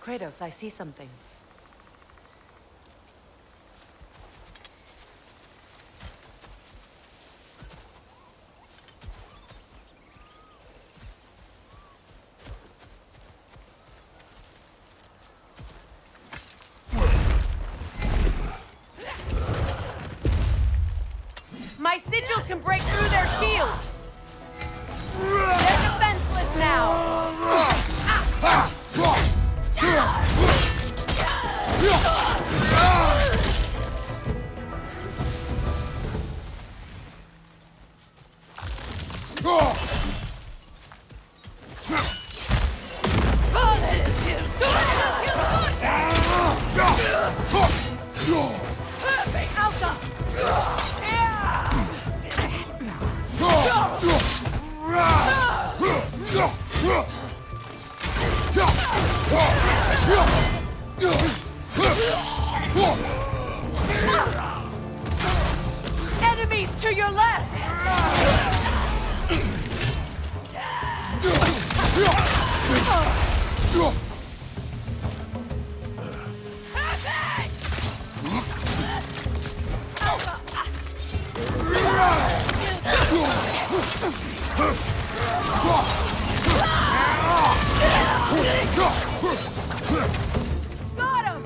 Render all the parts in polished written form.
Kratos, I see something. My sigils can break through their shields! They're defenseless now! Enemies to your left! Got him!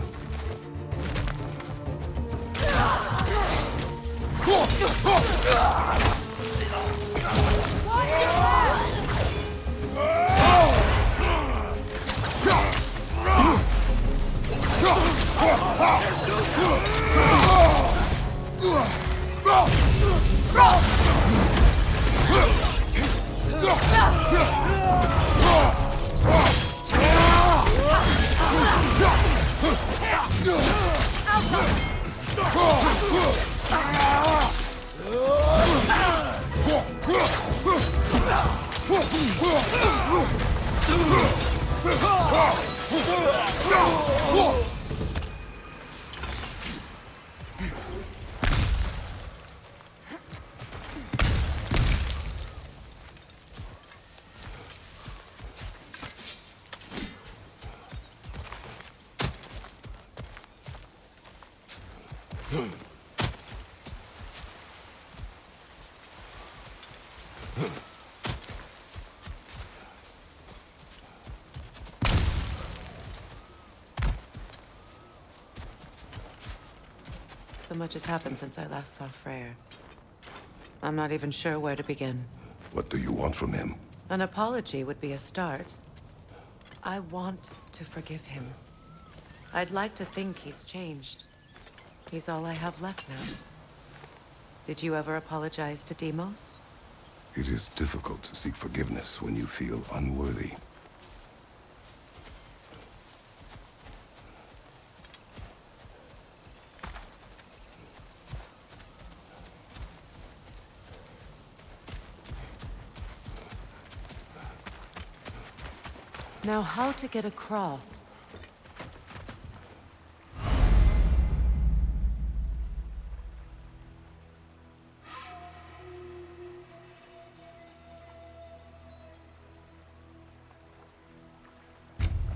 So much has happened since I last saw Freyr. I'm not even sure where to begin. What do you want from him? An apology would be a start. I want to forgive him. I'd like to think he's changed. He's all I have left now. Did you ever apologize to Deimos? It is difficult to seek forgiveness when you feel unworthy. Now, how to get across?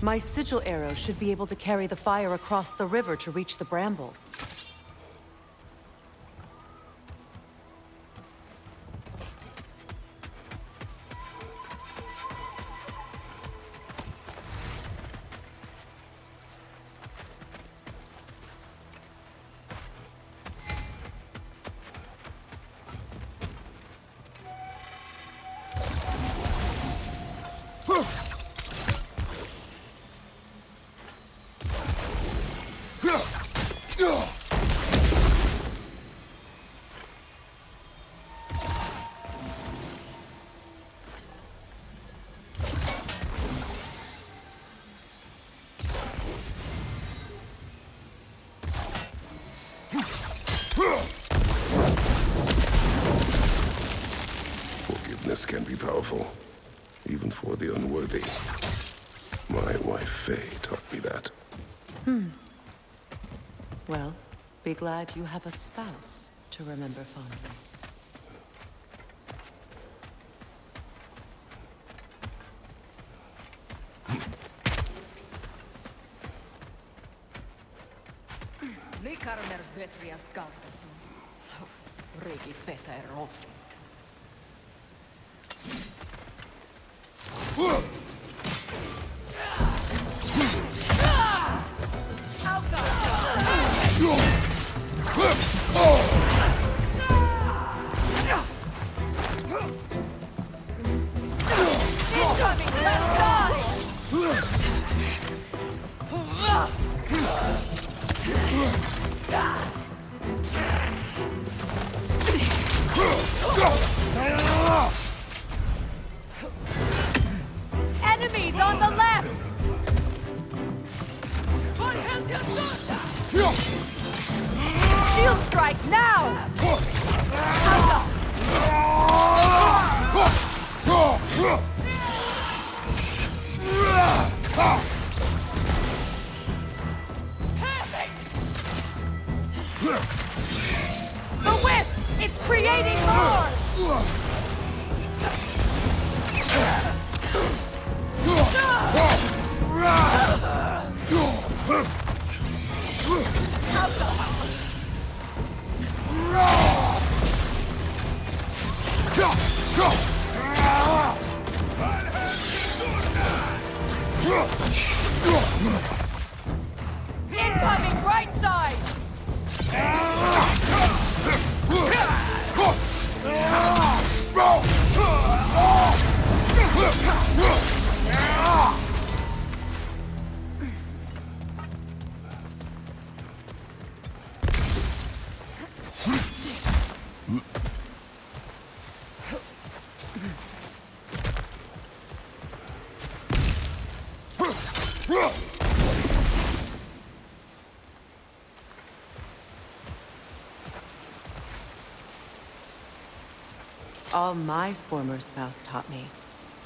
My sigil arrow should be able to carry the fire across the river to reach the bramble. Forgiveness can be powerful, even for the unworthy. My wife Faye taught me that. Well, be glad you have a spouse to remember fondly. Harmer vetrias galtas. Regi feta e rofi. Enemies on the left! Shield strike now! The whip! It's creating more! Incoming right side! All my former spouse taught me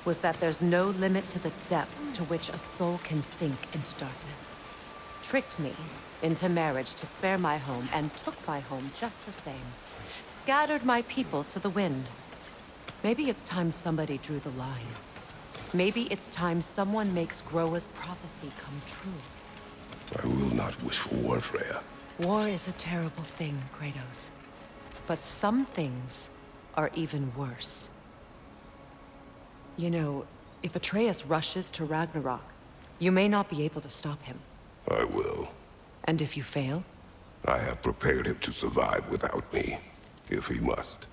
was that there's no limit to the depths to which a soul can sink into darkness. Tricked me into marriage to spare my home and took my home just the same. Scattered my people to the wind. Maybe it's time somebody drew the line. Maybe it's time someone makes Groa's prophecy come true. I will not wish for war, Freya. War is a terrible thing, Kratos. But some things are even worse. You know, if Atreus rushes to Ragnarok, you may not be able to stop him. I will. And if you fail? I have prepared him to survive without me, if he must.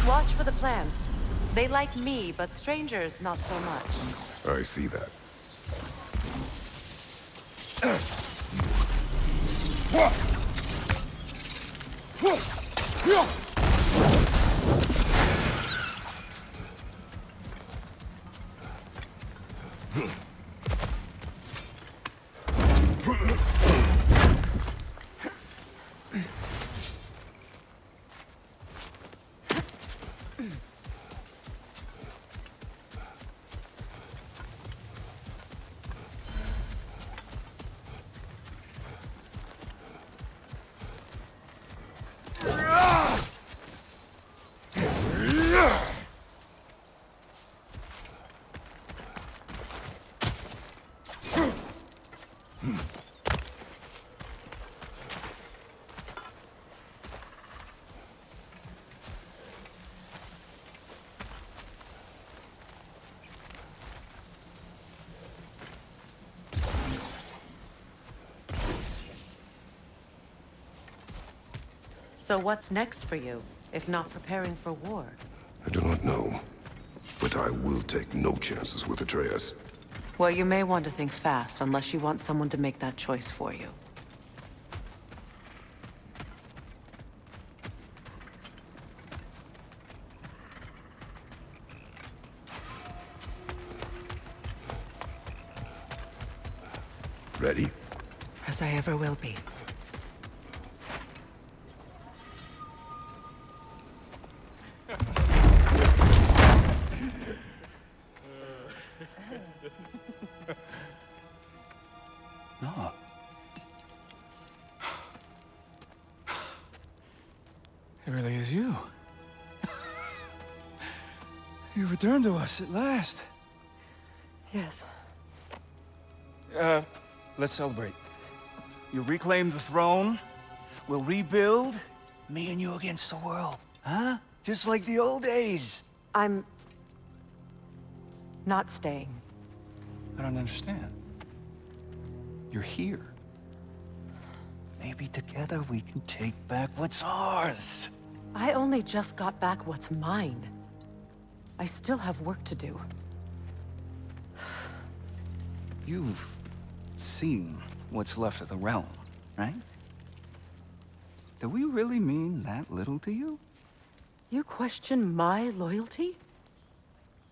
Watch for the plants. They like me, but strangers not so much. I see that. So what's next for you, if not preparing for war? I do not know, but I will take no chances with Atreus. Well, you may want to think fast, unless you want someone to make that choice for you. Ready? As I ever will be. No. It really is you. You returned to us at last. Yes. Let's celebrate. You reclaim the throne, we'll rebuild, me and you against the world. Huh? Just like the old days. I'm... not staying. I don't understand. You're here. Maybe together we can take back what's ours. I only just got back what's mine. I still have work to do. You've seen what's left of the realm, right? Do we really mean that little to you? You question my loyalty?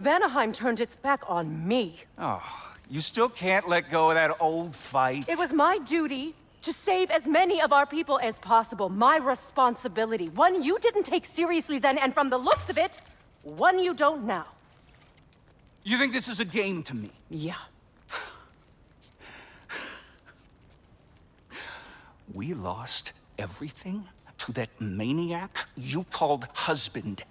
Vanaheim turned its back on me. Oh, you still can't let go of that old fight? It was my duty to save as many of our people as possible. My responsibility. One you didn't take seriously then, and from the looks of it, one you don't now. You think this is a game to me? Yeah. We lost everything to that maniac you called husband.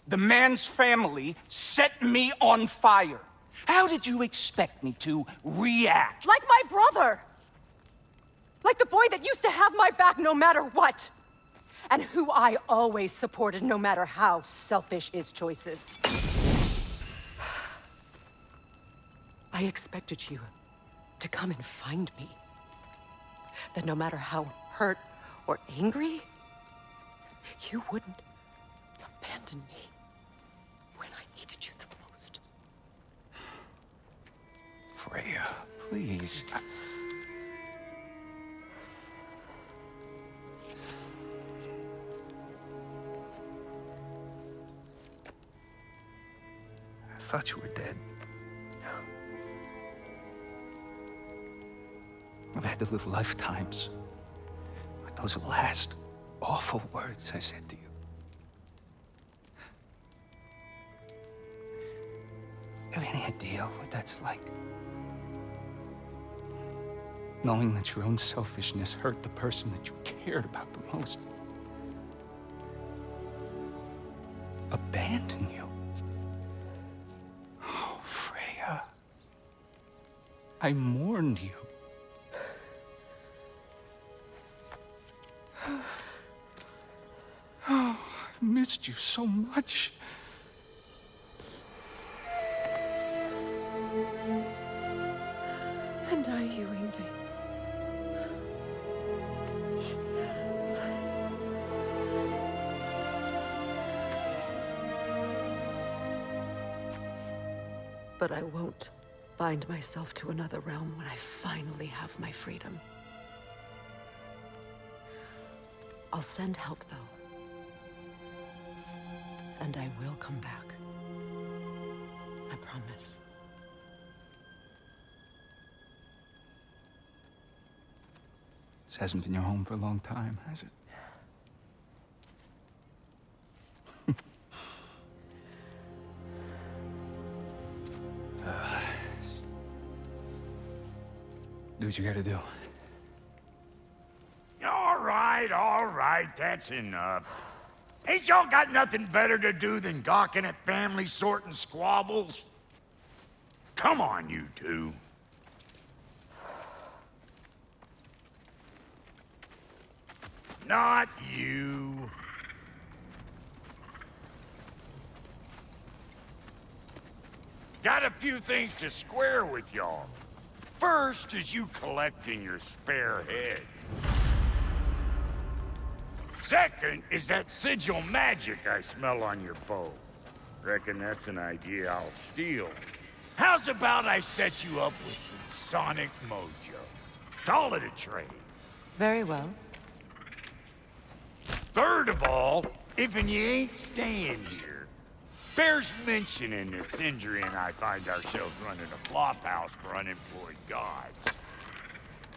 The man's family set me on fire. How did you expect me to react? Like my brother! Like the boy that used to have my back no matter what! And who I always supported no matter how selfish his choices. I expected you to come and find me. That no matter how hurt or angry, you wouldn't abandon me when I needed you the most. Freya, please. I thought you were dead. I've had to live lifetimes with those last awful words I said to you. Have any idea what that's like? Knowing that your own selfishness hurt the person that you cared about the most. Abandon you. Oh, Freya. I mourned you. Oh, I've missed you so much. And I you, Yngvi. But I won't bind myself to another realm when I finally have my freedom. I'll send help, though. And I will come back. I promise. This hasn't been your home for a long time, has it? Do what you gotta do. All right, that's enough. Ain't y'all got nothing better to do than gawking at family sorting squabbles? Come on, you two. Not you. Got a few things to square with y'all. First is you collecting your spare heads. Second is that sigil magic I smell on your bow. Reckon that's an idea I'll steal. How's about I set you up with some sonic mojo? Call it a trade. Very well. Third of all, if you ain't staying here, bears mentioning that Sindri and I find ourselves running a flophouse for unemployed gods.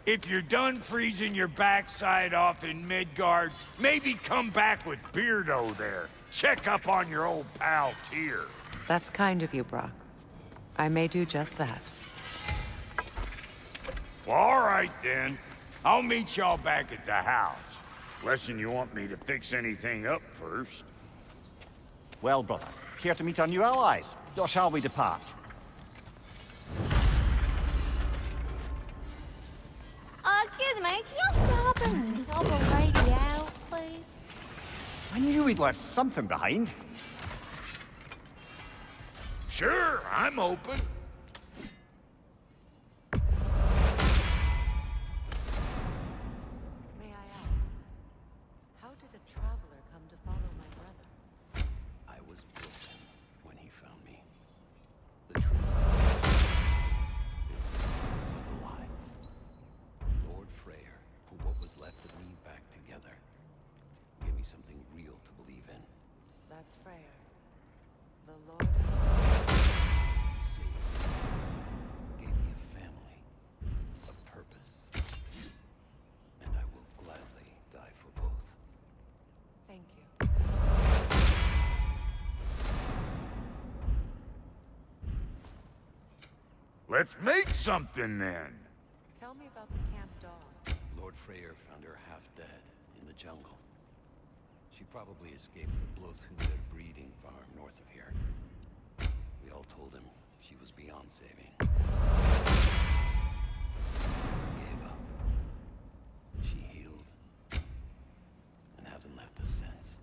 If you're done freezing your backside off in Midgard, maybe come back with Beardo there. Check up on your old pal Tyr. That's kind of you, Brock. I may do just that. Well, all right then. I'll meet y'all back at the house. Unless you want me to fix anything up first. Well, brother, care to meet our new allies? Or shall we depart? Excuse me, can you stop and help a lady out, please? I knew we'd left something behind. Sure, I'm open. May I ask, how did a traveler come to follow my brother? I was broken when he found me. The truth was a lie. Lord Freyr put what was left of me back together. Gave me something real to believe in. That's Freyr. The Lord. He saved me. Gave me a family. A purpose. And I will gladly die for both. Thank you. Let's make something then. Tell me about the camp dog. Lord Freyr found her half dead in the jungle. She probably escaped the Blothhunder breeding farm north of here. We all told him she was beyond saving. He gave up. She healed. And hasn't left us since.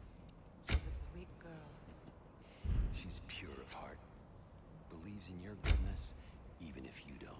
She's a sweet girl. She's pure of heart. Believes in your goodness, even if you don't.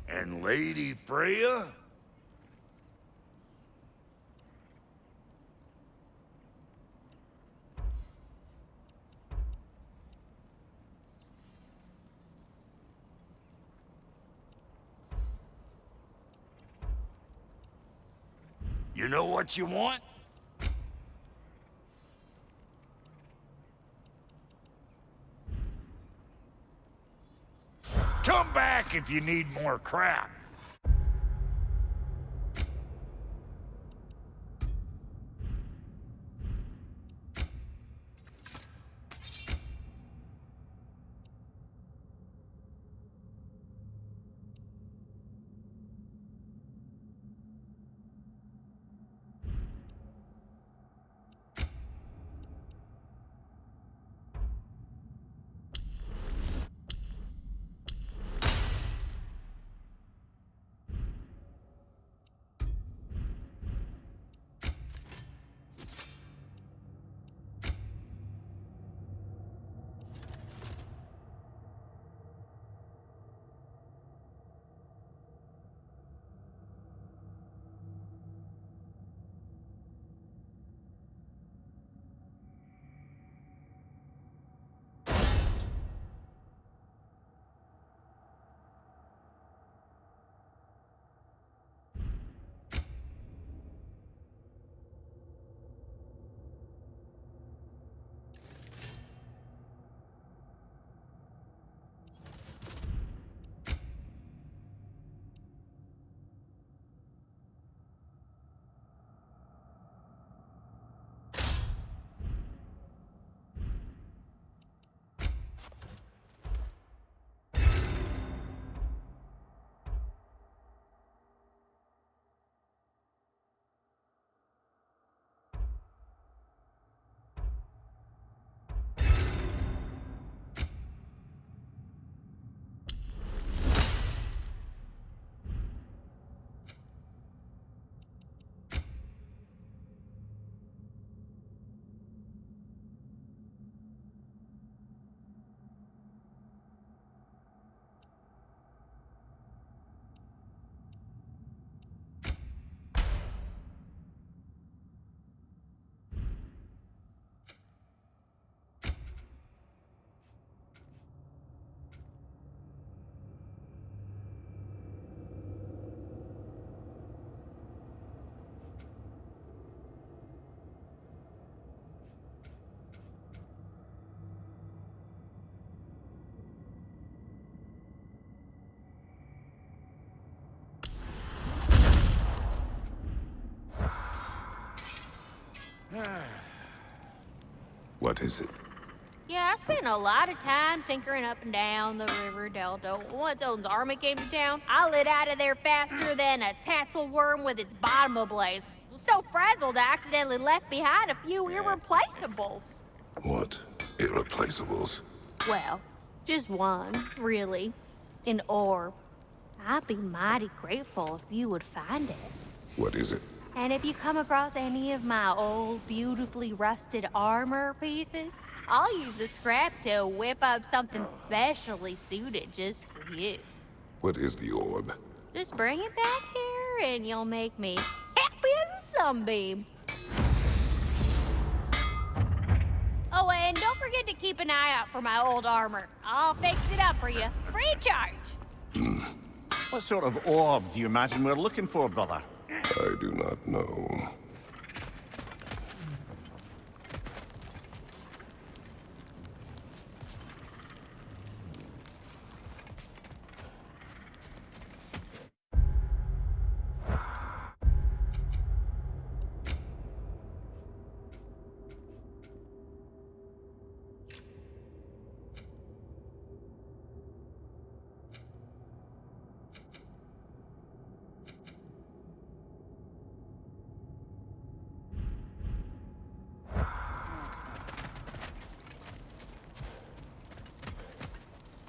And Lady Freya? You know what you want? Come back if you need more crap. What is it? Yeah, I spent a lot of time tinkering up and down the river delta. Once Odin's army came to town, I lit out of there faster than a tassel worm with its bottom ablaze. Was so frazzled I accidentally left behind a few irreplaceables. What irreplaceables? Well, just one, really. An orb. I'd be mighty grateful if you would find it. What is it? And if you come across any of my old, beautifully rusted armor pieces, I'll use the scrap to whip up something specially suited just for you. What is the orb? Just bring it back here and you'll make me happy as a sunbeam. Oh, and don't forget to keep an eye out for my old armor. I'll fix it up for you, free of charge. What sort of orb do you imagine we're looking for, brother? I do not know.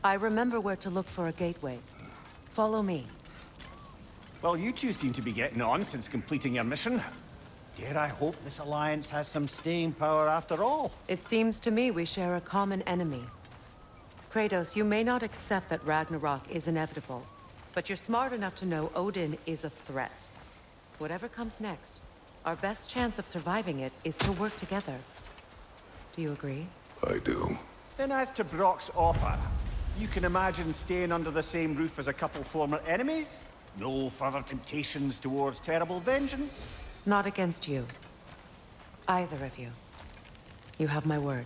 I remember where to look for a gateway. Follow me. Well, you two seem to be getting on since completing your mission. Dare I hope this alliance has some staying power after all? It seems to me we share a common enemy. Kratos, you may not accept that Ragnarok is inevitable, but you're smart enough to know Odin is a threat. Whatever comes next, our best chance of surviving it is to work together. Do you agree? I do. Then as to Brock's offer, you can imagine staying under the same roof as a couple former enemies? No further temptations towards terrible vengeance? Not against you. Either of you. You have my word.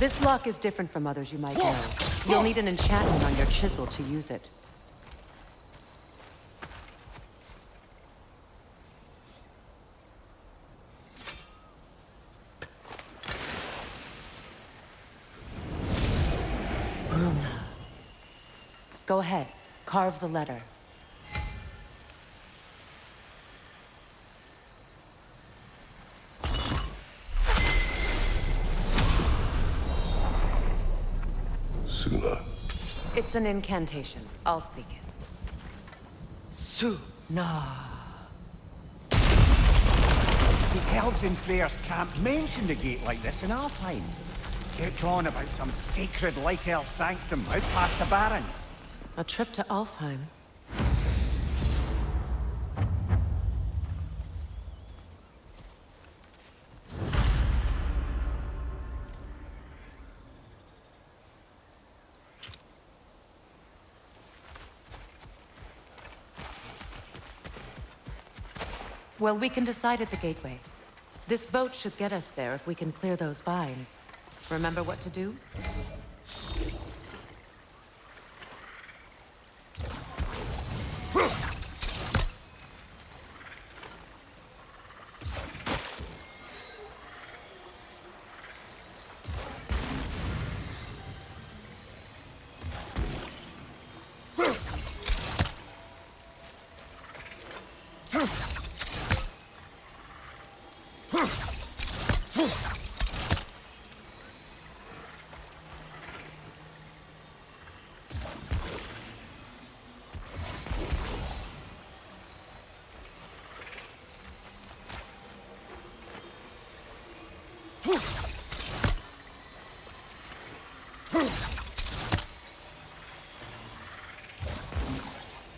This lock is different from others you might know. You'll need an enchantment on your chisel to use it. Go ahead, carve the letter. sooner. It's an incantation. I'll speak it. Suna. The elves in Freyr's can't mention the gate like this in Alfheim. Get on about some sacred light elf sanctum out past the barons. A trip to Alfheim. Well, we can decide at the gateway. This boat should get us there if we can clear those vines. Remember what to do?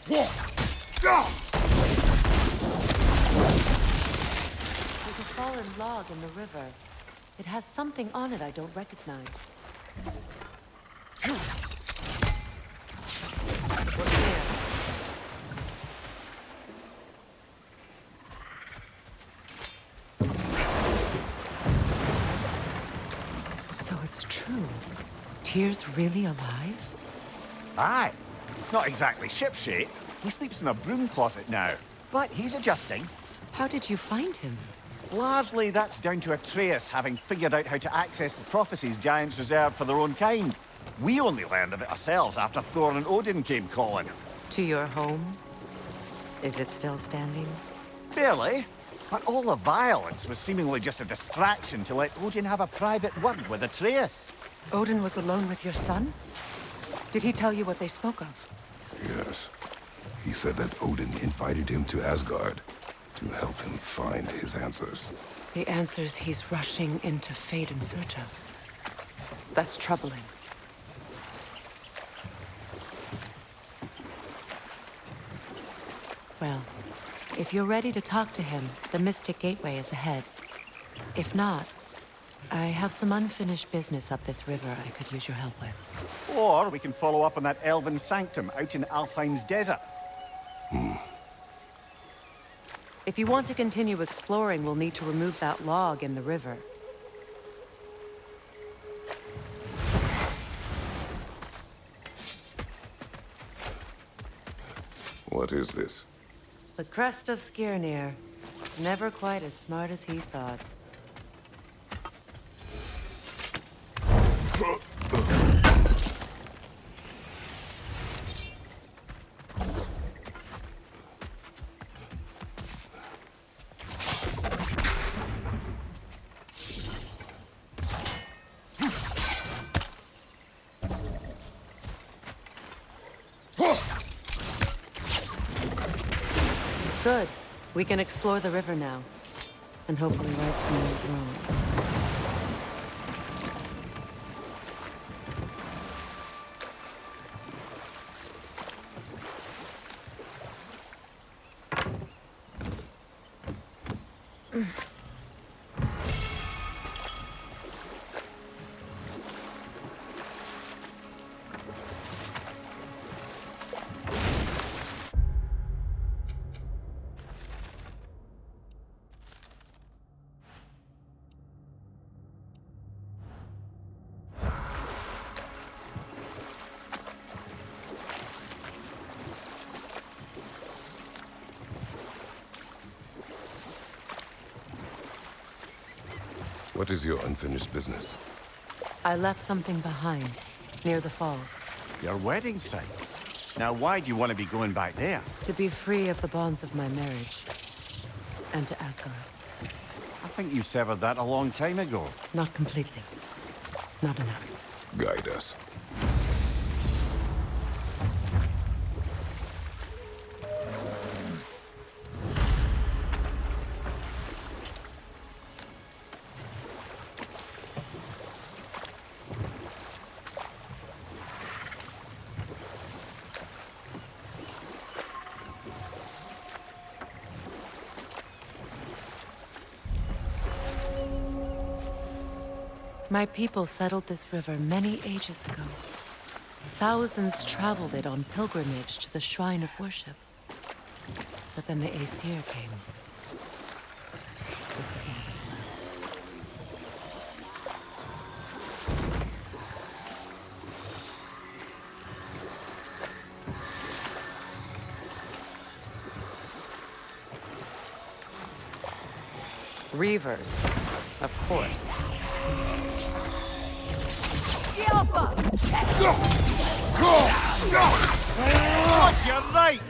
There's a fallen log in the river. It has something on it I don't recognize. What's there? So it's true. Tyr's really alive? Aye. Not exactly shipshape. He sleeps in a broom closet now. But he's adjusting. How did you find him? Largely, that's down to Atreus having figured out how to access the prophecies giants reserved for their own kind. We only learned of it ourselves after Thor and Odin came calling. To your home? Is it still standing? Barely. But all the violence was seemingly just a distraction to let Odin have a private word with Atreus. Odin was alone with your son? Did he tell you what they spoke of? Yes. He said that Odin invited him to Asgard to help him find his answers. The answers he's rushing into fate in search of. That's troubling. Well, if you're ready to talk to him, the Mystic Gateway is ahead. If not, I have some unfinished business up this river I could use your help with. Or we can follow up on that elven sanctum out in Alfheim's desert. If you want to continue exploring, we'll need to remove that log in the river. What is this? The crest of Skirnir. Never quite as smart as he thought. Good. We can explore the river now. And hopefully right some more drawings. What is your unfinished business? I left something behind, near the falls. Your wedding site. Now, why do you want to be going back there? To be free of the bonds of my marriage. And to Asgard. I think you severed that a long time ago. Not completely. Not enough. Guide us. My people settled this river many ages ago. Thousands traveled it on pilgrimage to the shrine of worship. But then the Aesir came. This is all that's left. Reavers, of course. Watch your right!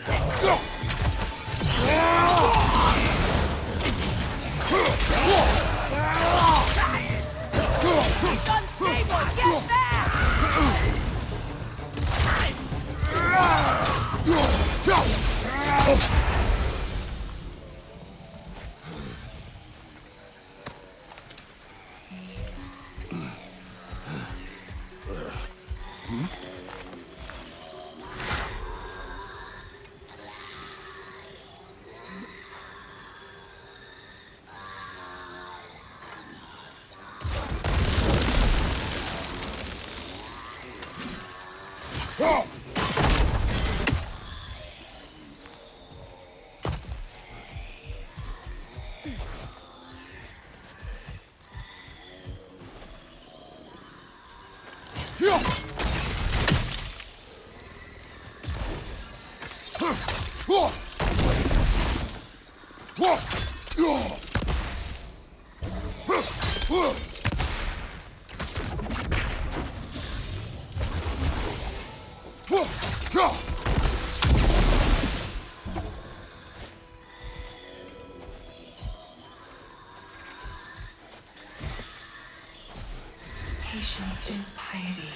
Patience is piety.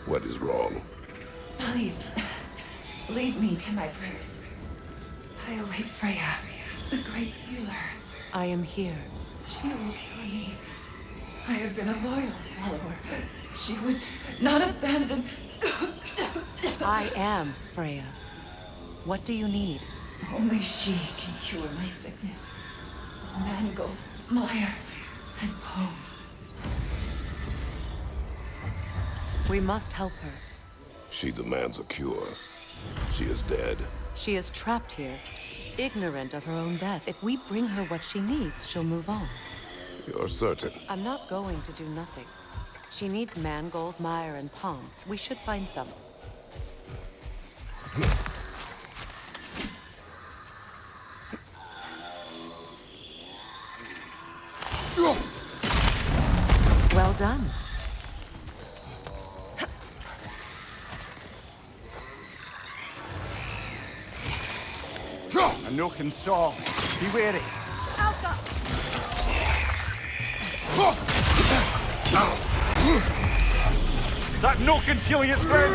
What is wrong? Please, leave me to my prayers. I await Freya, the great healer. I am here. She will cure me. I have been a loyal follower. She would not abandon... I am Freya. What do you need? Only she can cure my sickness. With mangold, mire, and poem. We must help her. She demands a cure. She is dead. She is trapped here, ignorant of her own death. If we bring her what she needs, she'll move on. You're certain? I'm not going to do nothing. She needs mangold, mire, and palm. We should find some. Well done. A nook and saw. Be wary. That nook and healing its friends,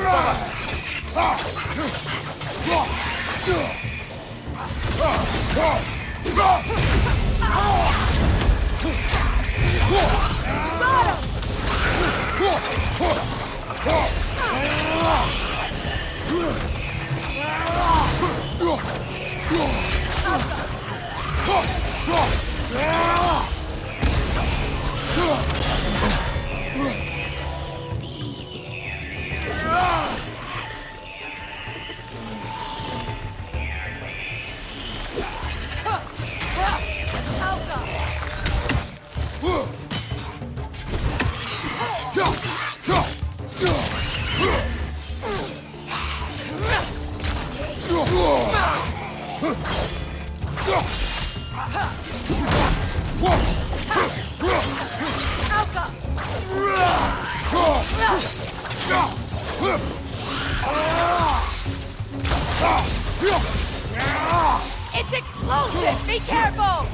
It's explosive! Be careful!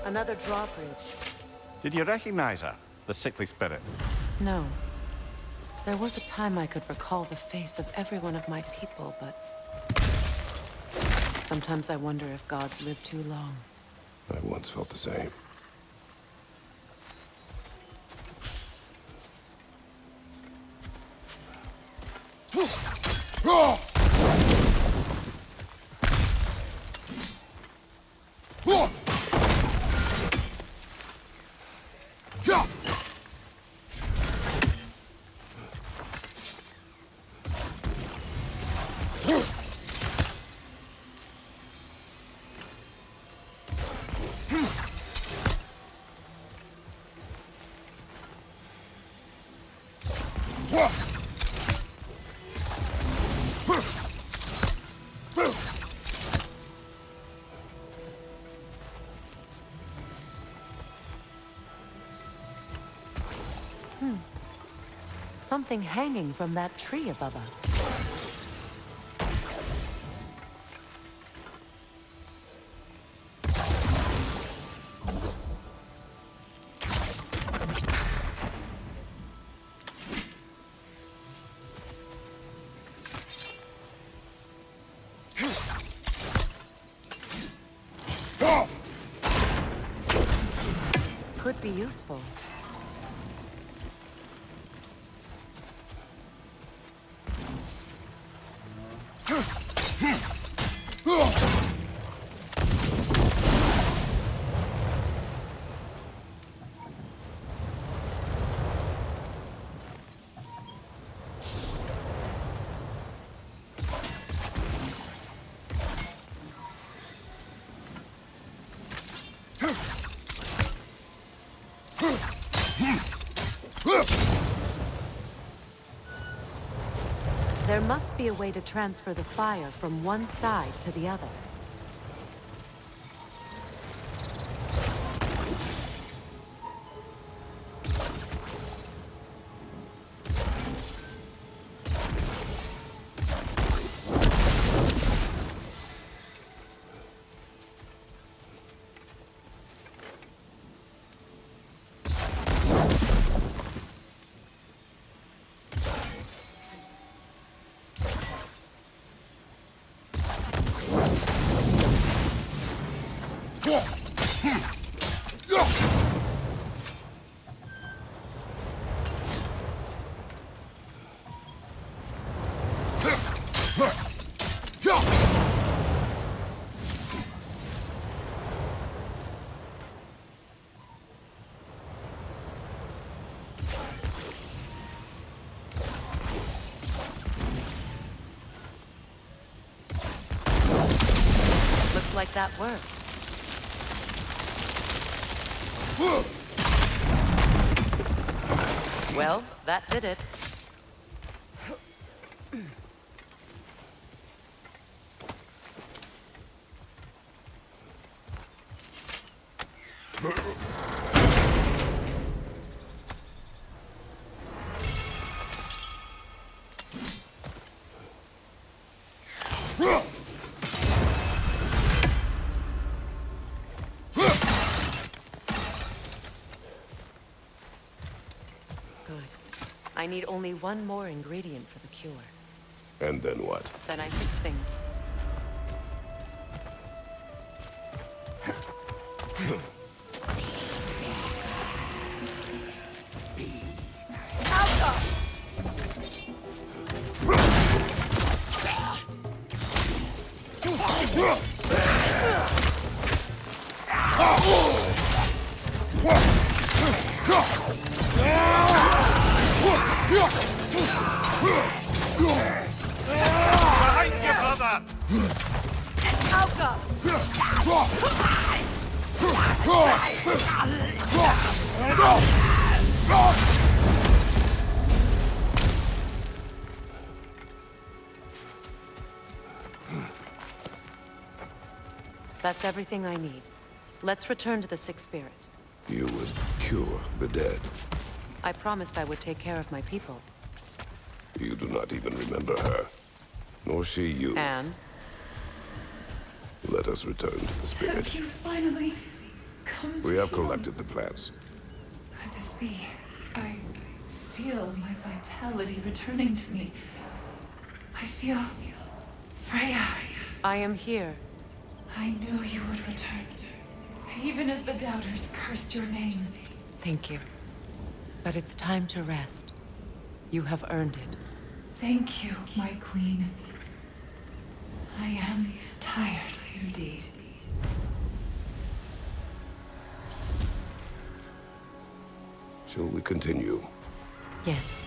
Another drawbridge. Did you recognize her? The sickly spirit? No. There was a time I could recall the face of every one of my people, but... sometimes I wonder if gods live too long. I once felt the same. something hanging from that tree above us. Could be useful. There must be a way to transfer the fire from one side to the other. Looks like that worked. Well, that did it. I need only one more ingredient for the cure. And then what? Then I fix things. That's everything I need. Let's return to the Sixth Spirit. You would cure the dead. I promised I would take care of my people. You do not even remember her. Nor she you. And? Let us return to the Spirit. Have you finally come to We have heal? collected the plants. Could this be? I feel my vitality returning to me. I feel Freya. I am here. I knew you would return. Even as the doubters cursed your name. Thank you. But it's time to rest. You have earned it. Thank you, my queen. I am tired indeed. Shall we continue? Yes.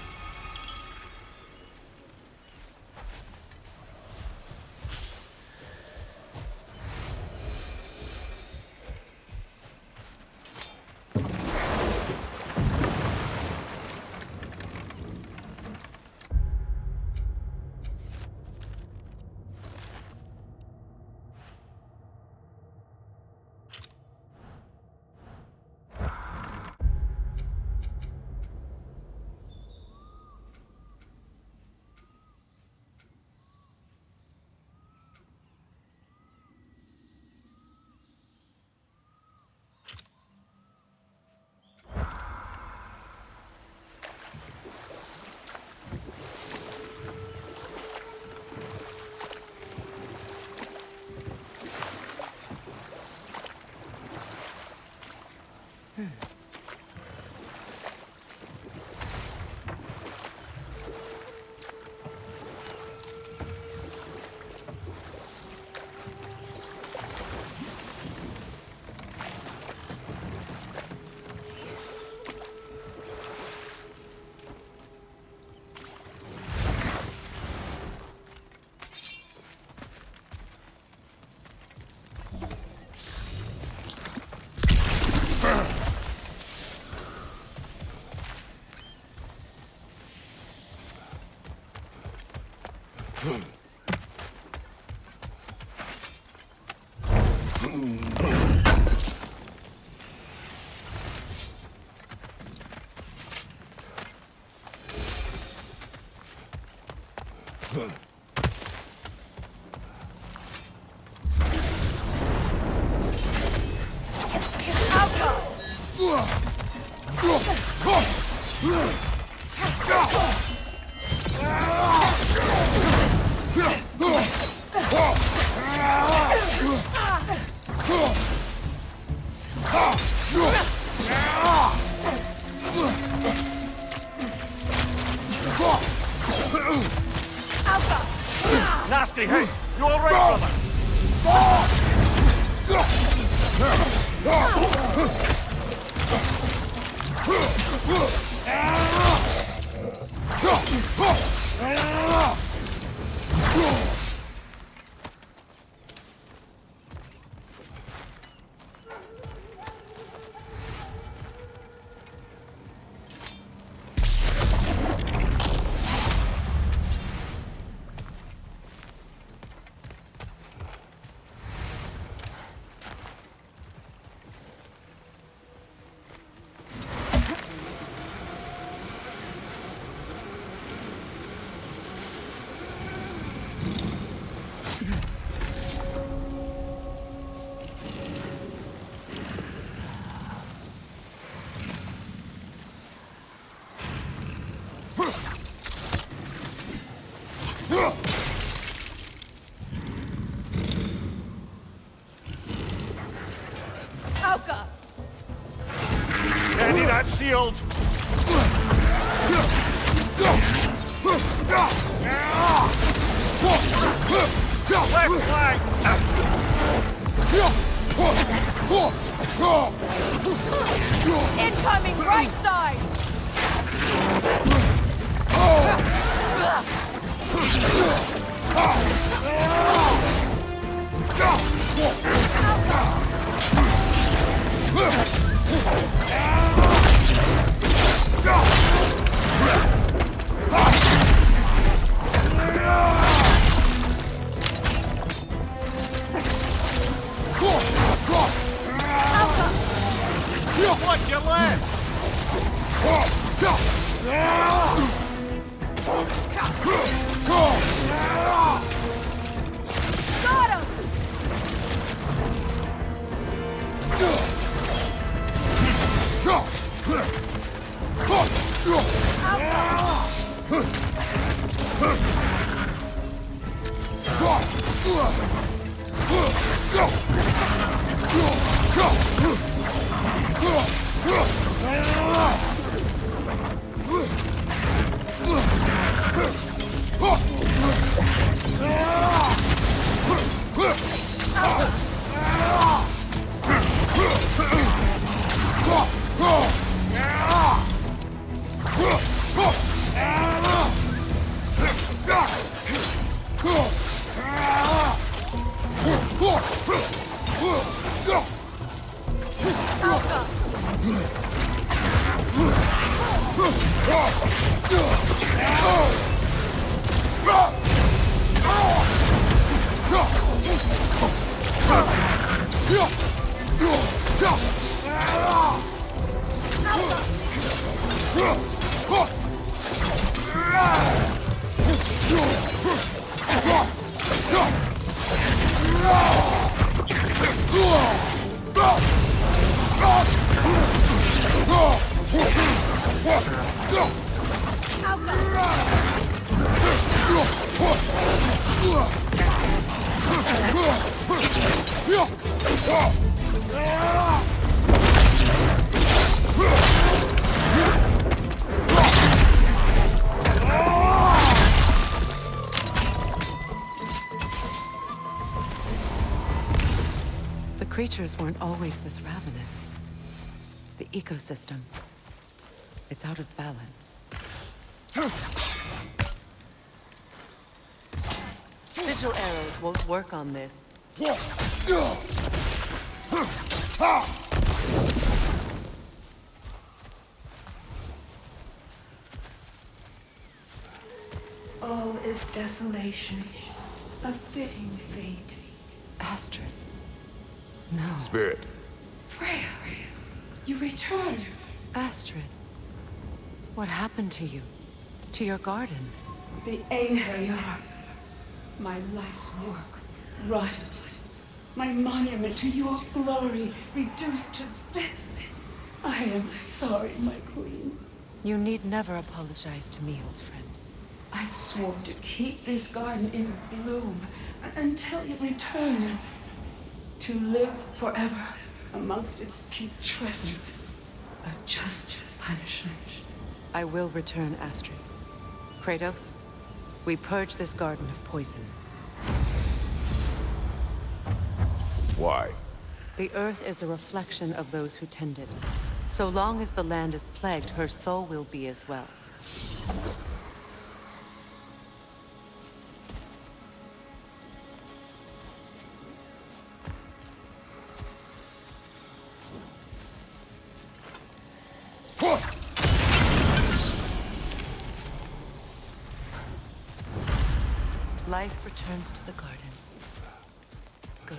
Nasty, hey! You all right, brother? Danny, that shield! Left flank! Incoming right side! Watch your left! Got him! The creatures weren't always this ravenous. The ecosystem, it's out of balance. Sigil arrows won't work on this. All is desolation, a fitting fate. Astrid, No. Spirit. Freya, you returned. Astrid, what happened to you? To your garden? The Einherjar. My life's work rotted. My monument to your glory reduced to this. I am sorry, my queen. You need never apologize to me, old friend. I swore to keep this garden in bloom until you return. To live forever amongst its putrescence. A just punishment. I will return, Astrid. Kratos, we purge this garden of poison. Why? The earth is a reflection of those who tend it. So long as the land is plagued, her soul will be as well. Life returns to the garden. Good.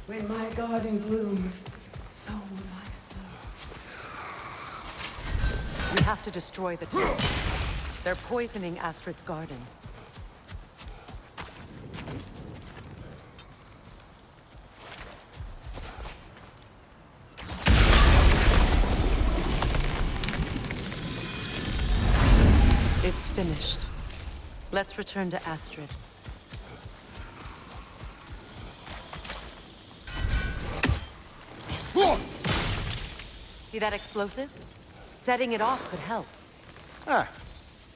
When my garden blooms, so will my soul. We have to destroy the tree. They're poisoning Astrid's garden. It's finished. Let's return to Astrid. See that explosive? Setting it off could help. Ah,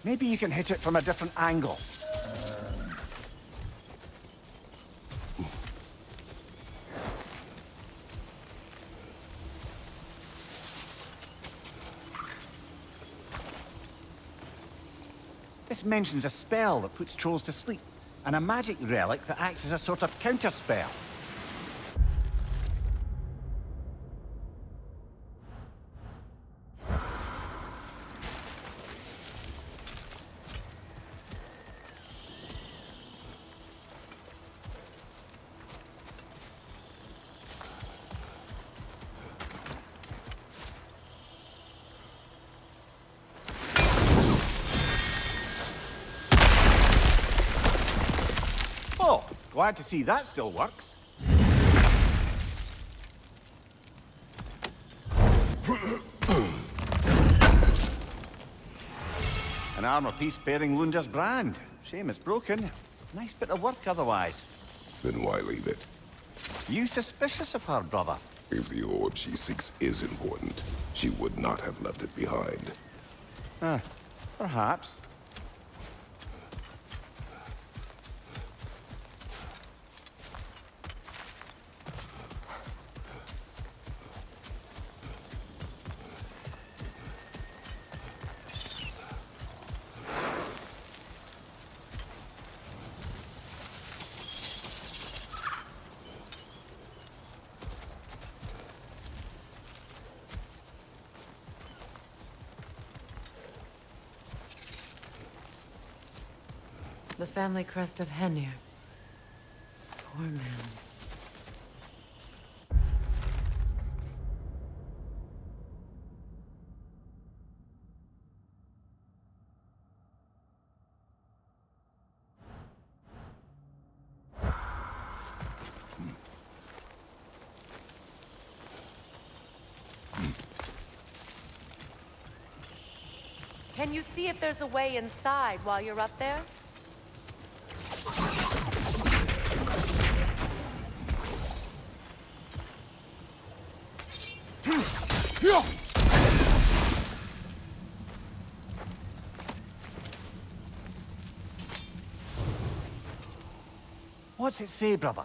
maybe you can hit it from a different angle. This mentions a spell that puts trolls to sleep, and a magic relic that acts as a sort of counterspell. Oh, glad to see that still works. An armor piece bearing Lunda's brand. Shame it's broken. Nice bit of work otherwise. Then why leave it? You suspicious of her, brother? If the orb she seeks is important, she would not have left it behind. Perhaps. The family crest of Henir. Poor man. Can you see if there's a way inside while you're up there? What's it say, brother?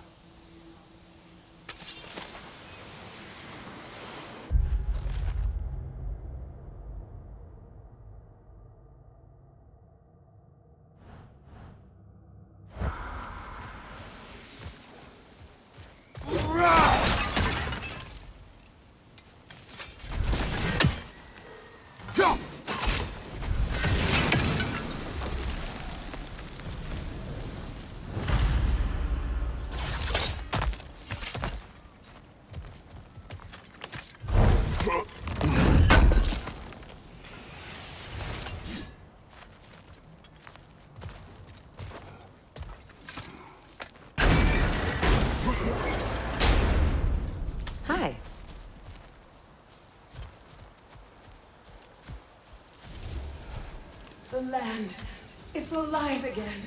land. It's alive again.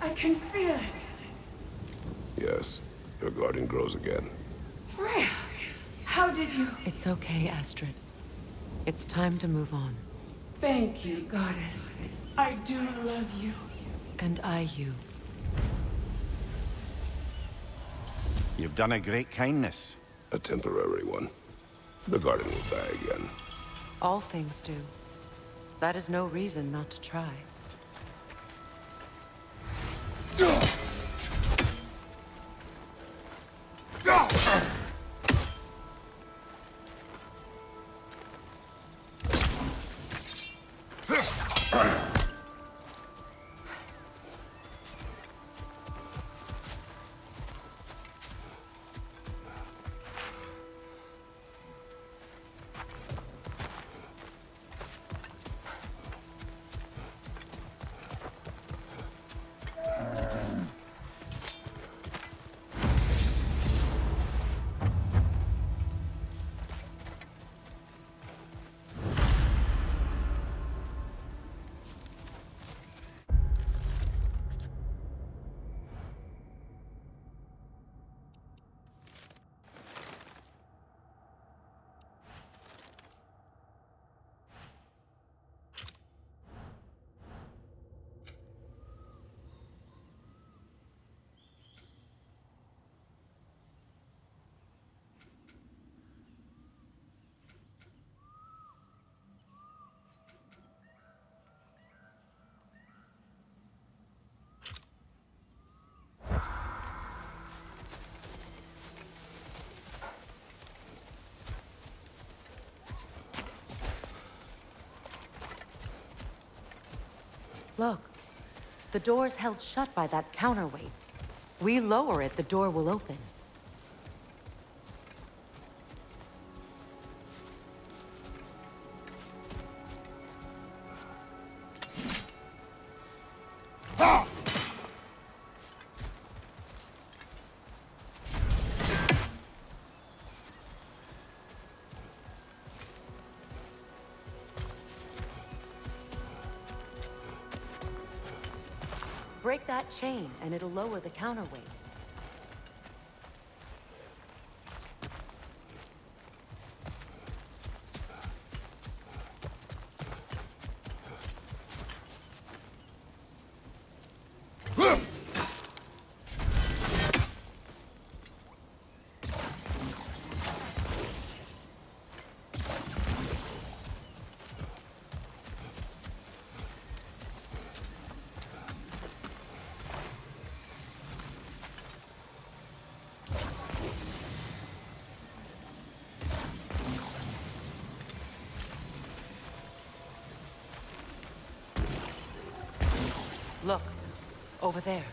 I can feel it. Yes, your garden grows again. Freya, how did you... It's okay, Astrid. It's time to move on. Thank you, goddess. I do love you. And I you. You've done a great kindness. A temporary one. The garden will die again. All things do. That is no reason not to try. Look, the door's held shut by that counterweight. We lower it, the door will open. Break that chain, and it'll lower the counterweight. Look, over there.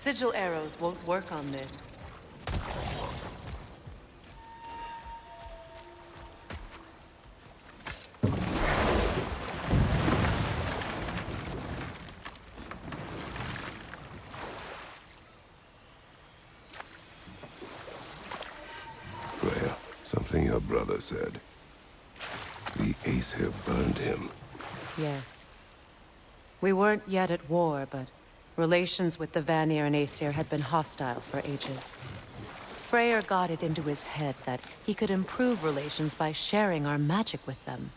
Sigil arrows won't work on this. Freya, something your brother said. The Aesir burned him. Yes. We weren't yet at war, but relations with the Vanir and Aesir had been hostile for ages. Freyr got it into his head that he could improve relations by sharing our magic with them.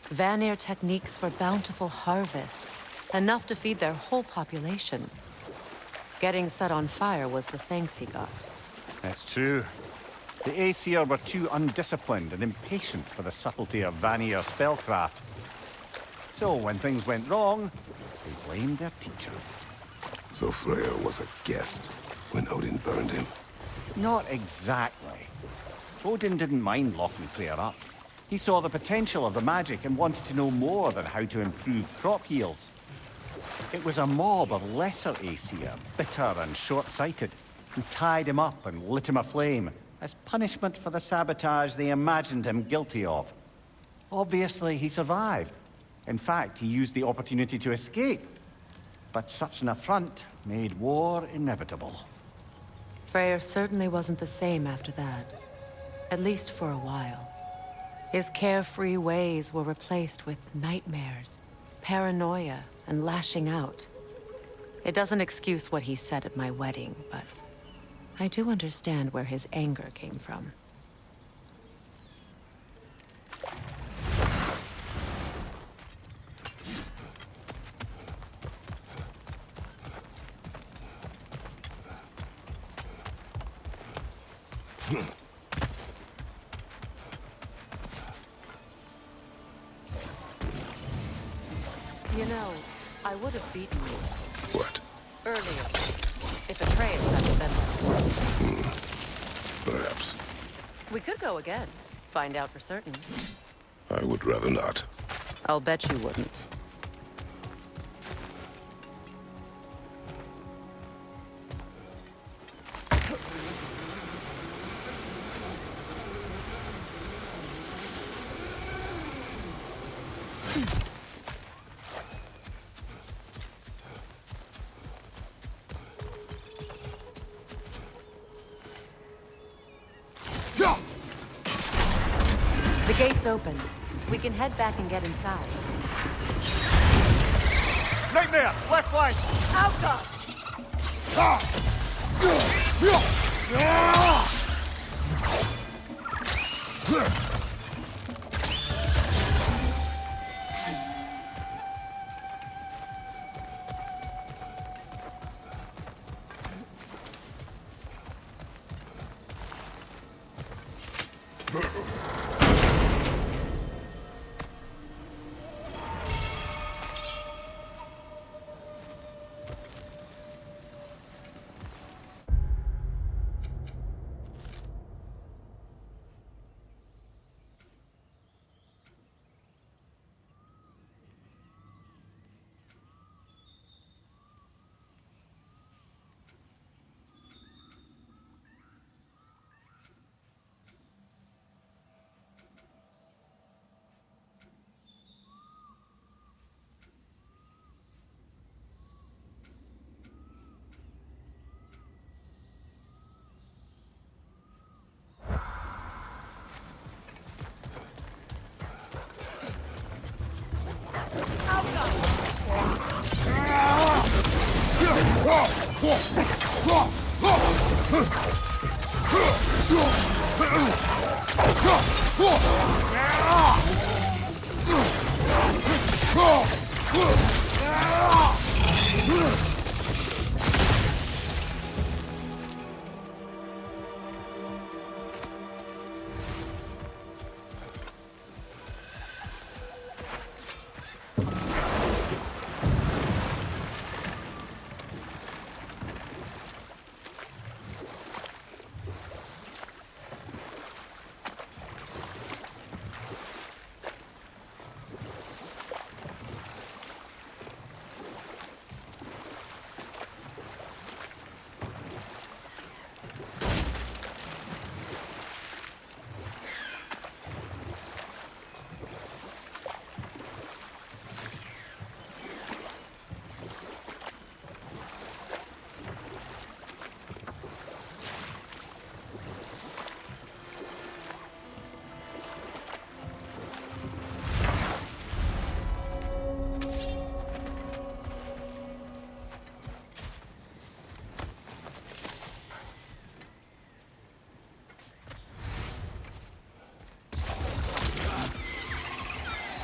Vanir techniques for bountiful harvests, enough to feed their whole population. Getting set on fire was the thanks he got. That's true. The Aesir were too undisciplined and impatient for the subtlety of Vanir spellcraft. So when things went wrong, they blamed their teacher. So Freyr was a guest when Odin burned him. Not exactly. Odin didn't mind locking Freyr up. He saw the potential of the magic and wanted to know more than how to improve crop yields. It was a mob of lesser Aesir, bitter and short-sighted, who tied him up and lit him aflame as punishment for the sabotage they imagined him guilty of. Obviously, he survived. In fact, he used the opportunity to escape. But such an affront made war inevitable. Freyr certainly wasn't the same after that. At least for a while. His carefree ways were replaced with nightmares, paranoia, and lashing out. It doesn't excuse what he said at my wedding, but I do understand where his anger came from. You know, I would have beaten you. What? Earlier. If Atreus hadn't been there. Perhaps. We could go again. Find out for certain. I would rather not. I'll bet you wouldn't. The gate's open. We can head back and get inside. Nightmare! Left flank!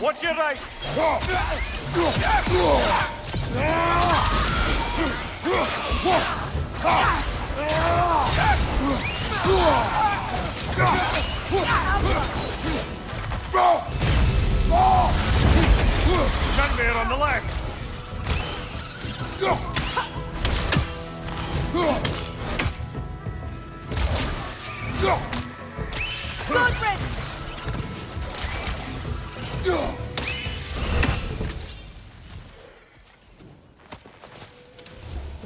Watch your right! Gunbear on the left! Good friend!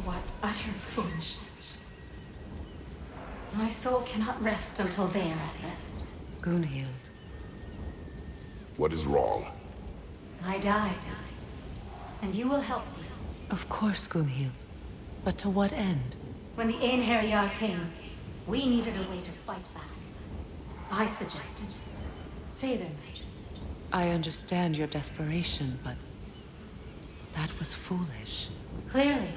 What utter foolishness. My soul cannot rest until they are at rest. Gunhild. What is wrong? I died. And you will help me. Of course, Gunhild. But to what end? When the Einherjar came, we needed a way to fight back. I suggested say their magic. I understand your desperation, but that was foolish. Clearly.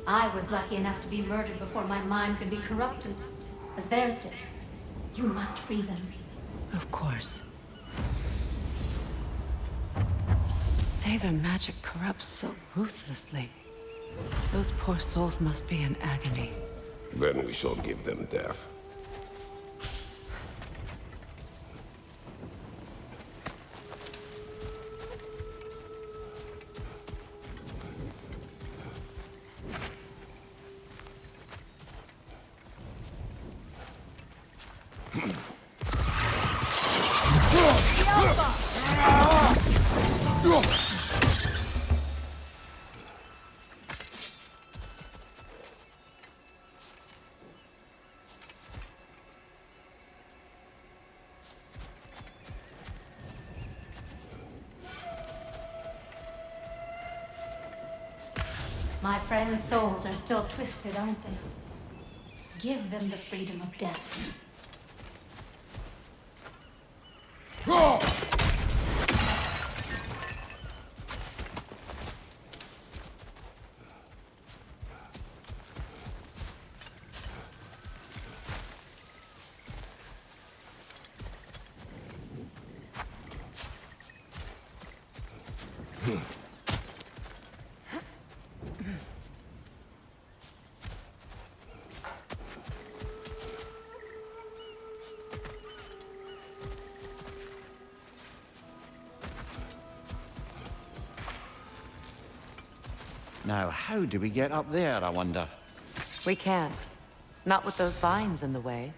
I was lucky enough to be murdered before my mind could be corrupted, as theirs did. You must free them. Of course. Say their magic corrupts so ruthlessly. Those poor souls must be in agony. Then we shall give them death. My friends' souls are still twisted, aren't they? Give them the freedom of death. Now, how do we get up there, I wonder? We can't. Not with those vines in the way.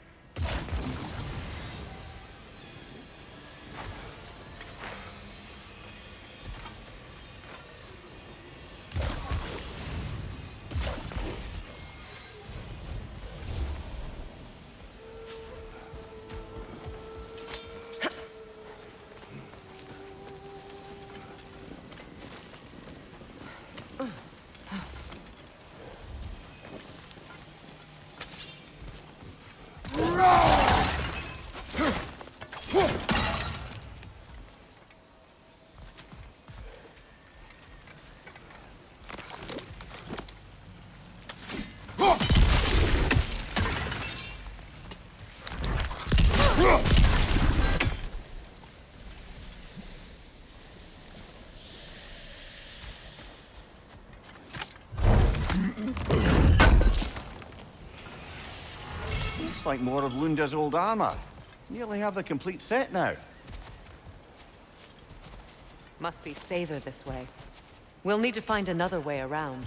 Looks like more of Lunda's old armor. Nearly have the complete set now. Must be safer this way. We'll need to find another way around.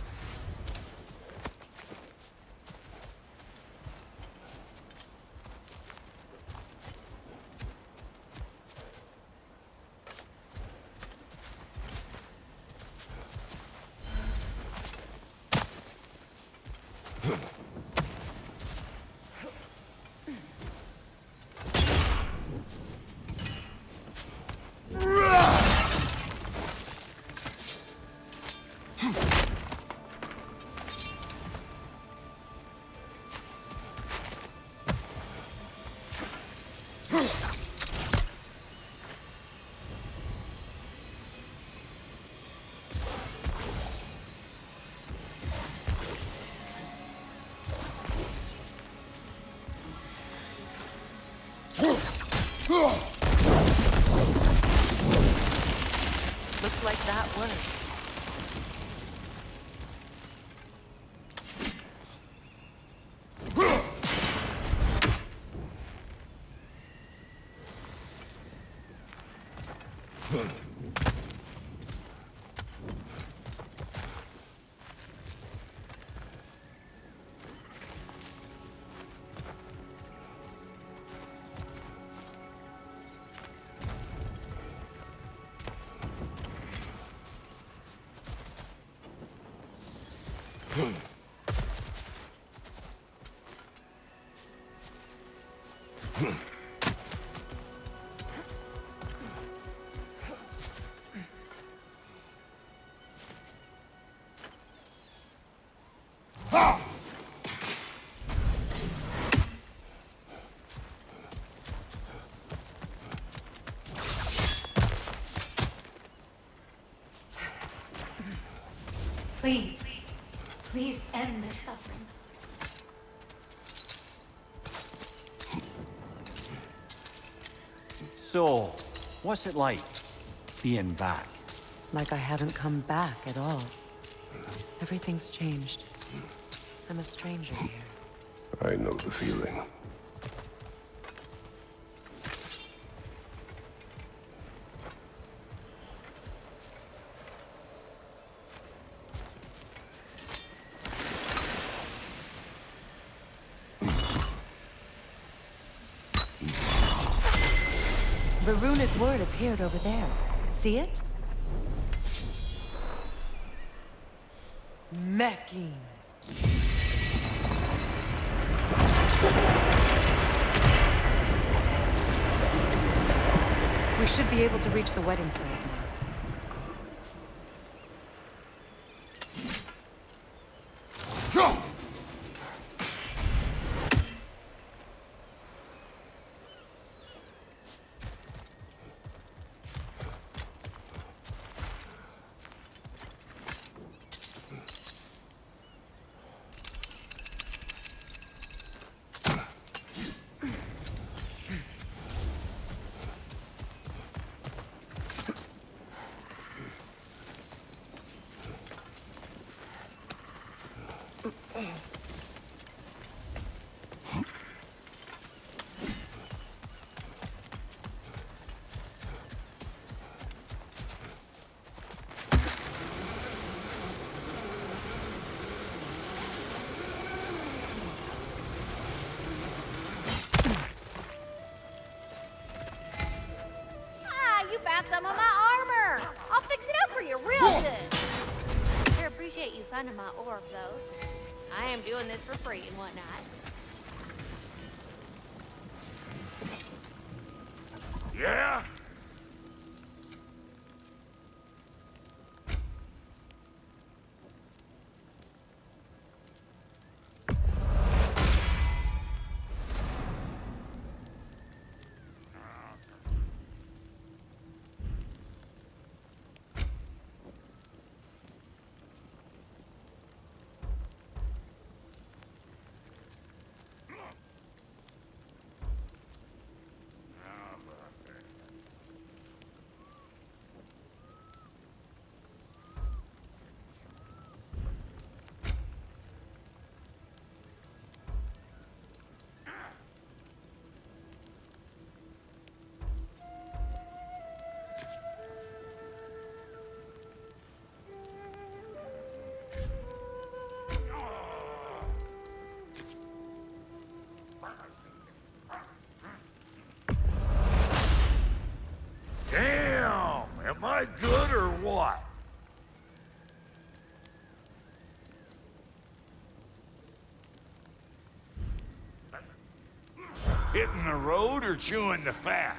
Please, please end their suffering. So, what's it like, being back? Like I haven't come back at all. Everything's changed. I'm a stranger here. I know the feeling. The runic word appeared over there. See it? Mecking. We should be able to reach the wedding site now. You found some of my armor. I'll fix it up for you real good. Sure appreciate you finding my orb, though. I am doing this for free and whatnot. Yeah? Damn! Am I good or what? Hitting the road or chewing the fat?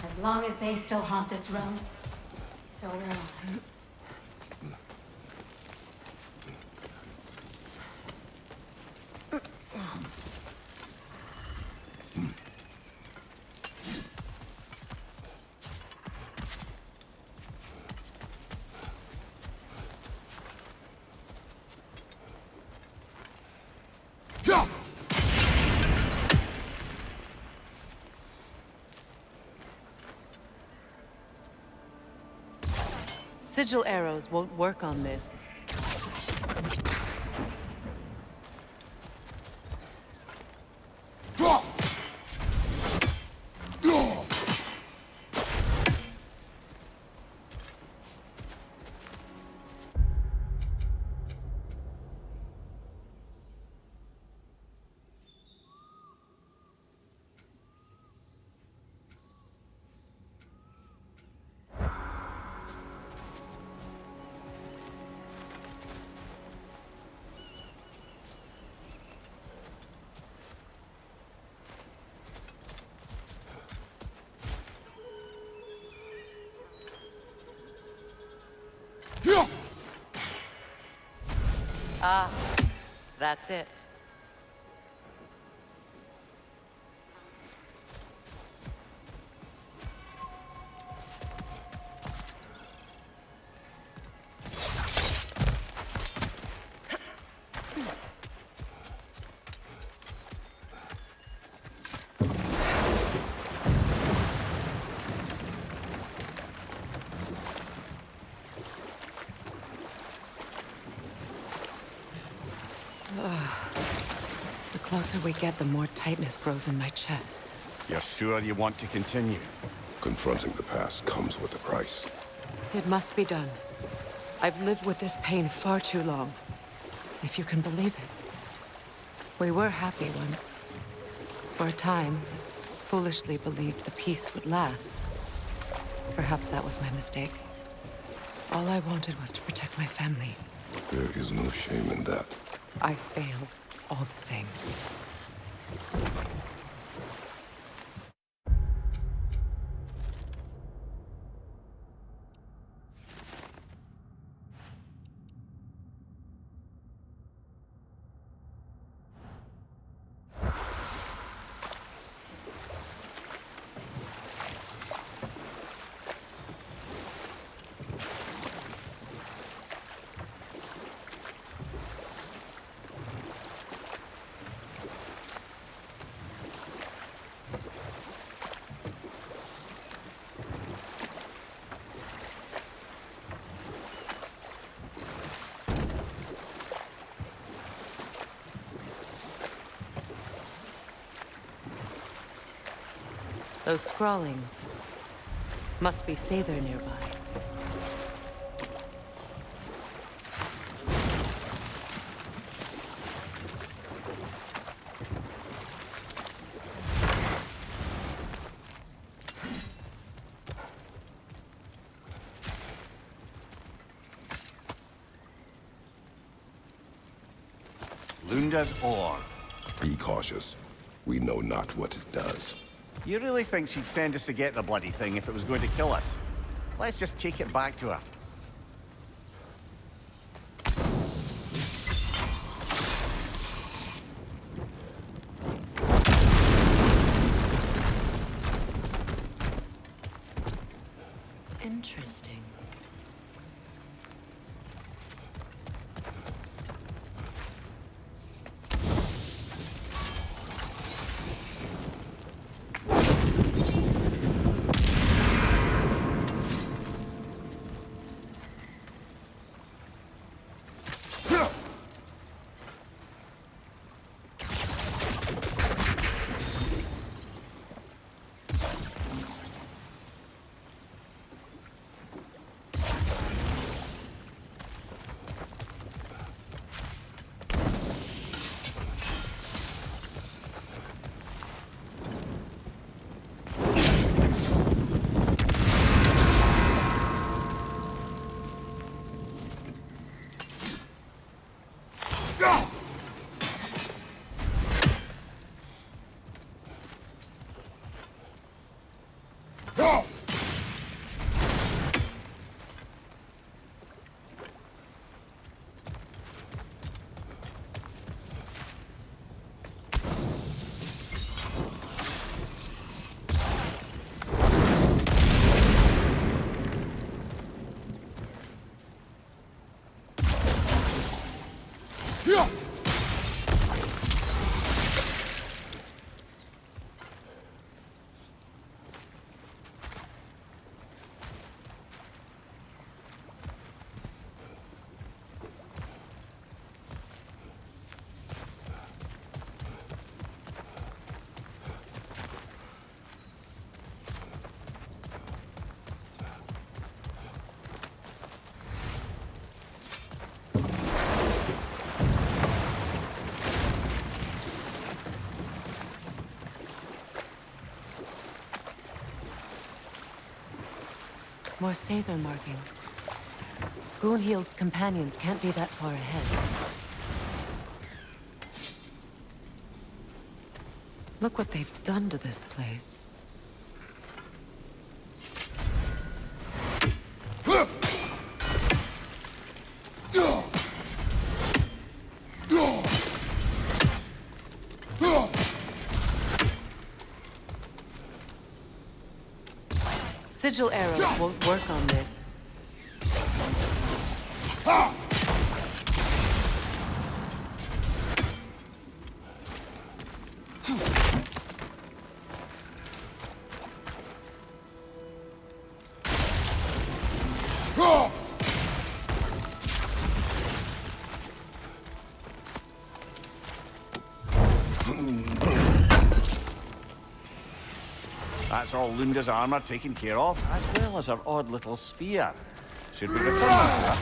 As long as they still haunt this realm, so will I. Sigil arrows won't work on this. Ah, that's it. The closer we get, the more tightness grows in my chest. You're sure you want to continue? Confronting the past comes with a price. It must be done. I've lived with this pain far too long. If you can believe it. We were happy once. For a time, foolishly believed the peace would last. Perhaps that was my mistake. All I wanted was to protect my family. There is no shame in that. I failed, all the same. Those scrawlings must be Aesir nearby. Lunda's ore. Be cautious. We know not what it does. You really think she'd send us to get the bloody thing if it was going to kill us? Let's just take it back to her. Interesting. More Sather markings. Gunhild's companions can't be that far ahead. Look what they've done to this place. Sigil arrows won't work on this. That's all Lunda's armor taken care of, as well as her odd little sphere. Should we return her?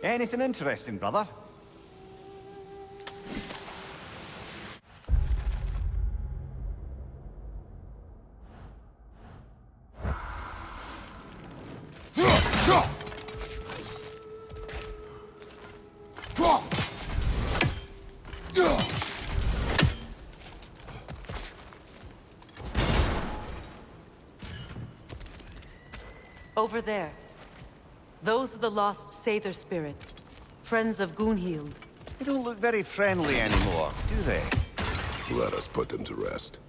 Anything interesting, brother? Over there. Those are the lost Sather spirits. Friends of Gunhild. They don't look very friendly anymore, do they? Let us put them to rest.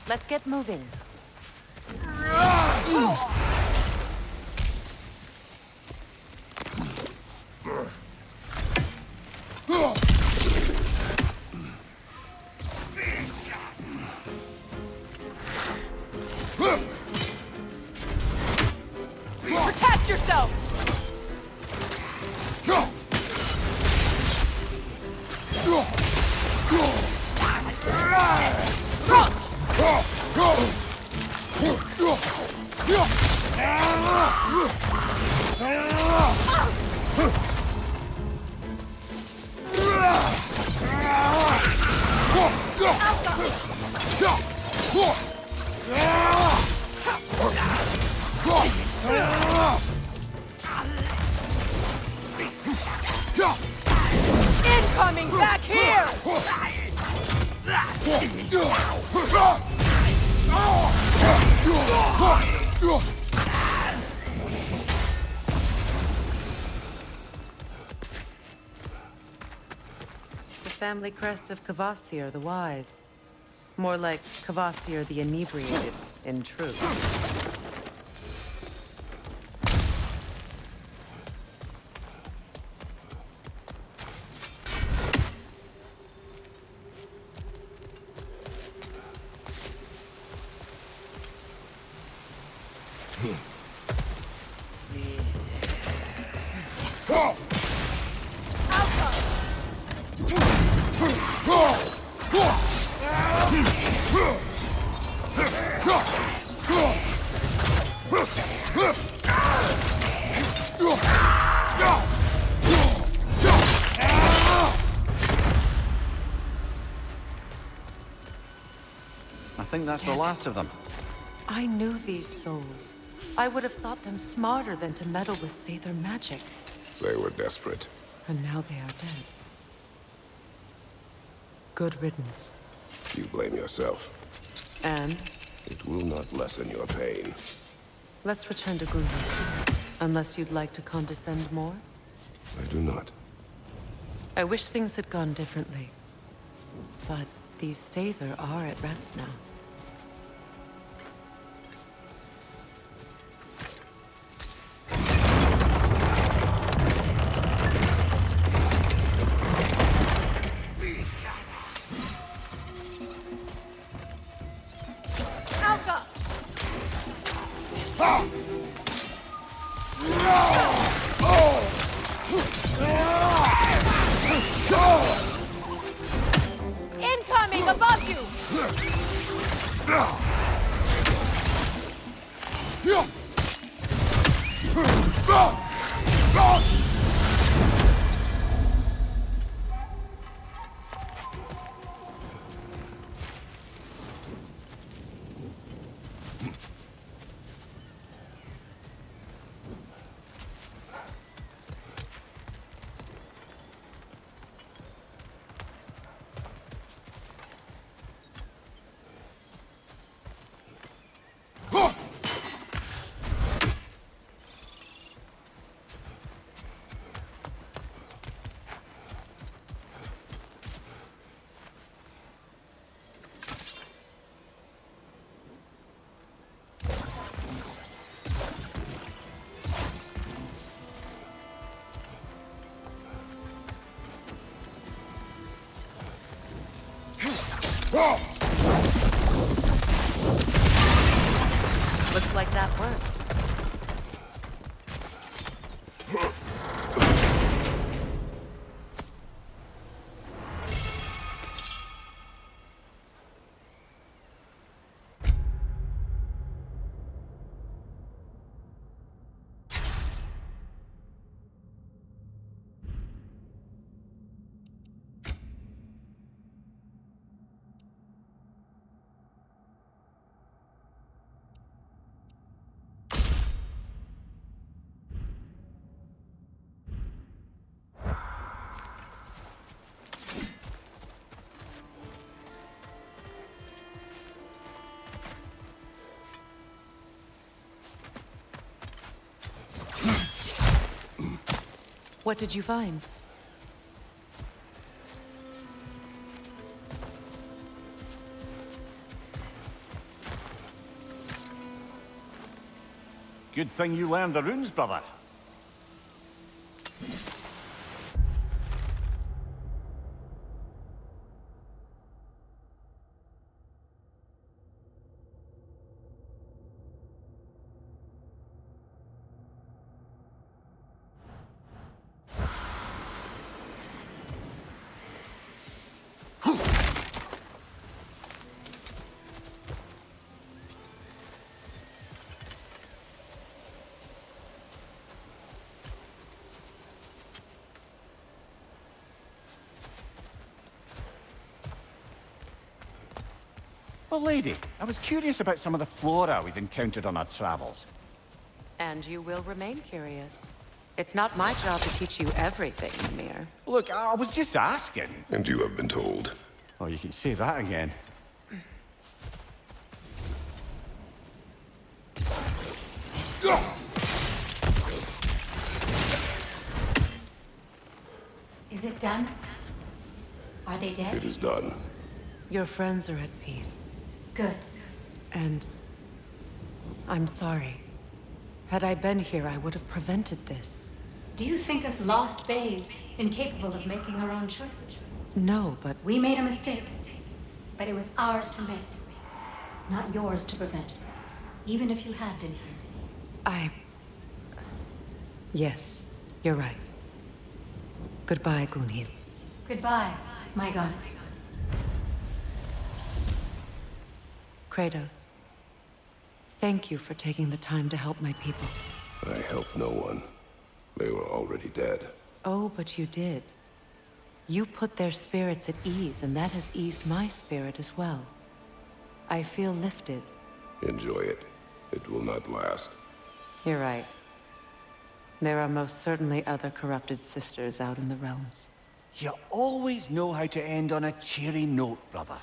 Let's get moving. Protect yourself! Incoming back here! family crest of Kvasir the Wise. More like Kvasir the Inebriated, in truth. I think that's the last of them. I knew these souls. I would have thought them smarter than to meddle with Aesir magic. They were desperate. And now they are dead. Good riddance. You blame yourself. And? It will not lessen your pain. Let's return to Grunwald. Unless you'd like to condescend more? I do not. I wish things had gone differently. But these Aesir are at rest now. Incoming above you! Looks like that worked. What did you find? Good thing you learned the runes, brother. Well, lady, I was curious about some of the flora we've encountered on our travels. And you will remain curious. It's not my job to teach you everything, Ymir. Look, I was just asking. And you have been told. Oh, you can say that again. Is it done? Are Are they dead? It is done. Your friends are at peace. Good. And I'm sorry. Had I been here, I would have prevented this. Do you think us lost babes, incapable of making our own choices? No, but We made a mistake, but it was ours to make, not yours to prevent, even if you had been here. Yes, you're right. Goodbye, Gunhild. Goodbye, my goddess. Kratos. Thank you for taking the time to help my people. I helped no one. They were already dead. Oh, but you did. You put their spirits at ease, and that has eased my spirit as well. I feel lifted. Enjoy it. It will not last. You're right. There are most certainly other corrupted sisters out in the realms. You always know how to end on a cheery note, brother.